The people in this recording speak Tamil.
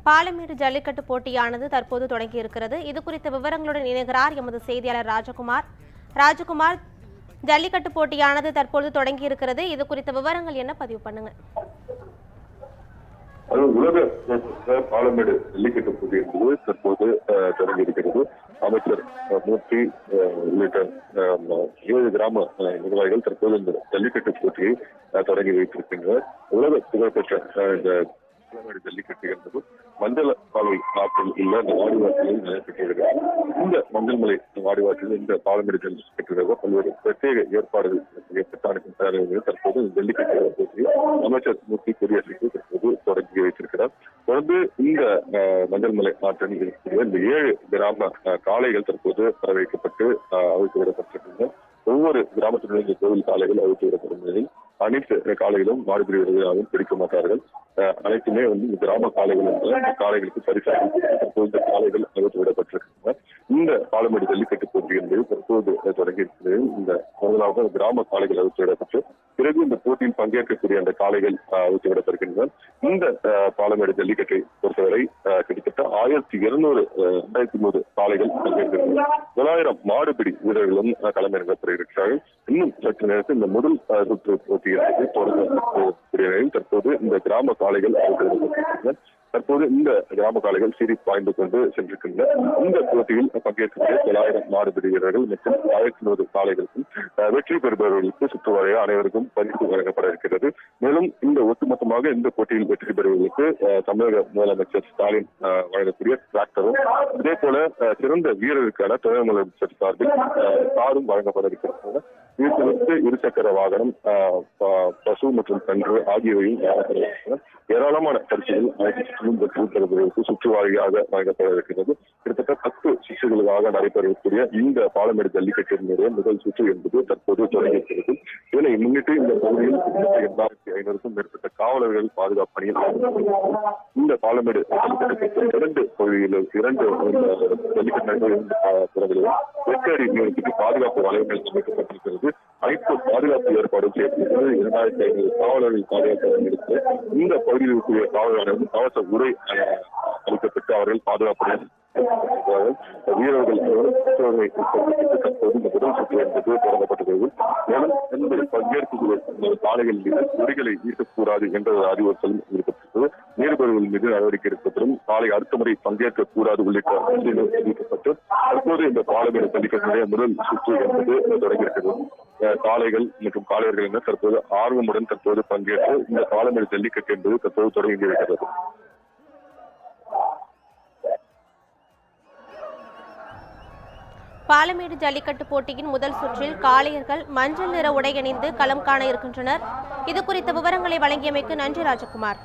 பாலமேடு ஜல்லிக்கட்டு போட்டியானது தற்போது தொடங்கி இருக்கிறது. இது குறித்த விவரங்களுடன் இணைகிறார் எமது செய்தியாளர் ராஜகுமார். ஜல்லிக்கட்டு போட்டியானது தற்போது தொடங்கி இருக்கிறது. இது குறித்த விவரங்கள் என்ன, பதிவு பண்ணுங்க. உலக பாலமேடு ஜல்லிக்கட்டு போட்டி என்பது தற்போது தொடங்கி இருக்கிறது. அமைச்சர் மூர்த்தி உள்ளிட்ட 7 கிராம நிர்வாகிகள் தற்போது இந்த ஜல்லிக்கட்டு போட்டியை தொடங்கி வைத்திருக்கின்றனர். உலக புகழ்பெற்ற இந்த பாலமேடு ஜல்லிக்கட்டு என்பது மஞ்சள் காலை நாட்டில் உள்ள இந்த வாடிவாசலில் நடைபெற்றிருக்கிறது. இந்த மஞ்சள் மலை வாடிவாசலில் இந்த பாலமேடு ஜல்லிக்கட்டு பல்வேறு பிரத்யேக ஏற்பாடுகள் செய்யப்பட்ட தற்போது ஜல்லிக்கட்டு போட்டியை அமைச்சர் மூர்த்தி கொடியசைத்து தற்போது தொடங்கி வைத்திருக்கிறார். தொடர்ந்து இந்த மஞ்சள் மலை நாட்டில் இருக்கக்கூடிய இந்த 7 கிராம காளைகள் தற்போது வைக்கப்பட்டு அவிழ்த்து விடப்பட்டிருக்கின்றன. ஒவ்வொரு கிராமத்தினுடைய இந்த கோவில் காளைகள் அவிழ்த்து விடப்படும் நிலையில் அனைத்து காளைகளும் மாடுபிடி வீரர்களாகவும் பிடிக்க மாட்டார்கள். அனைத்துமே இந்த கிராம காளைகள் என்ற காளைகளுக்கு பரிசாக தற்போது இந்த காளைகள் அவிழ்த்து விடப்பட்டிருக்கின்றன. இந்த பாலமேடு ஜல்லிக்கட்டு போட்டி என்பது தற்போது தொடங்கி இருக்கிறது. இந்த முதலாவது கிராம காளைகள் அவிழ்த்து விடப்பட்டு பிறகு இந்த போட்டியில் பங்கேற்கக்கூடிய அந்த காளைகள் அவிழ்த்து விடப்படுகின்றன. இந்த பாலமேடு ஜல்லிக்கட்டை பொறுத்தவரை கிட்டத்தட்ட 1200 காளைகள் பங்கேற்கின்றன. 900 மாடுபிடி வீரர்களும் களமிறங்கப்படுகிறார்கள். இன்னும் சற்று நேரத்தில் இந்த முதல் சுற்று போட்டியானது தொடங்கக்கூடிய நிலையில் தற்போது இந்த கிராம காளைகள் அவிழ்த்து தற்போது இந்த கிராம காளைகள் சீறி பாய்ந்து கொண்டு சென்றிருக்கின்றன. இந்த போட்டியில் பங்கேற்கக்கூடிய 900 மாடுபிடி வீரர்கள் மற்றும் 1100 காளைகளுக்கும் வெற்றி பெறுபவர்களுக்கு சுற்றுவாரிய அனைவருக்கும் பரிசு வழங்கப்பட இருக்கிறது. மேலும் இந்த ஒட்டுமொத்தமாக இந்த போட்டியில் வெற்றி பெறுவதற்கு தமிழக முதலமைச்சர் ஸ்டாலின் வழங்கக்கூடிய டிராக்டரும் இதே போல சிறந்த வீரருக்கான துணை முதலமைச்சர் சார்பில் காரும் வழங்கப்பட இருக்கிறது. வீட்டிற்கு இருசக்கர வாகனம், பசு மற்றும் கன்று ஆகியவையும் வழங்கப்பட ஏராளமான பரிசுகள் சுற்றுவாரியாக வழங்கப்பட இருக்கிறது. கிட்டத்தட்ட 10 சுற்றுகளுக்காக நடைபெறக்கூடிய இந்த பாலமேடு ஜல்லிக்கட்டினுடைய முதல் சுற்று என்பது தற்போது தொடங்கியிருக்கிறது. இதனை முன்னிட்டு இந்த பகுதியில் 8500க்கும் மேற்பட்ட காவலர்கள் பாதுகாப்பு பணியில் இந்த பாலமேடு ஜல்லிக்கட்டு 2 பகுதியில் 2 ஜல்லிக்கட்டு 8 அடி நீளத்துக்கு பாதுகாப்பு வளையங்கள் அமைக்கப்பட்டிருக்கிறது. அனைத்து பாதுகாப்பு ஏற்பாடும் செய்யப்பட்டது. 2500 காவலர்கள் பாதுகாப்பு எடுத்து இந்த பகுதியில் இருக்கக்கூடிய காவலர்கள் கவச உரை அளிக்கப்பட்டு அவர்கள் பாதுகாப்பு வீரர்கள் தற்போது இந்த முதல் சுற்று என்பது தொடங்கப்பட்டுள்ளது. மேலும் என்பது பங்கேற்கக்கூடிய காளைகள் மீது கொடிகளை வீசக்கூடாது என்ற ஒரு அறிவுறுத்தலும் இருக்கப்பட்டது. நீதிபதிகள் மீது நடவடிக்கை எடுக்கப்படும். காலை அடுத்த முறை பங்கேற்கக்கூடாது உள்ளிட்ட அறிவிக்கப்பட்டு தற்போது இந்த பாலமேடு ஜல்லிக்கட்டுடைய முதல் சுற்று என்பது தொடங்கியிருக்கிறது. காளைகள் மற்றும் காளையர்கள் என தற்போது ஆர்வமுடன் தற்போது பங்கேற்று இந்த பாலமேடு ஜல்லிக்கட்டு என்பது தற்போது தொடங்கியிருக்கிறது. பாலமேடு ஜல்லிக்கட்டு போட்டியின் முதல் சுற்றில் காளையர்கள் மஞ்சள் நிற உடை அணிந்து களம் காண இருக்கின்றனர். இது குறித்த விவரங்களை வழங்கியமைக்கு நன்றி ராஜகுமார்.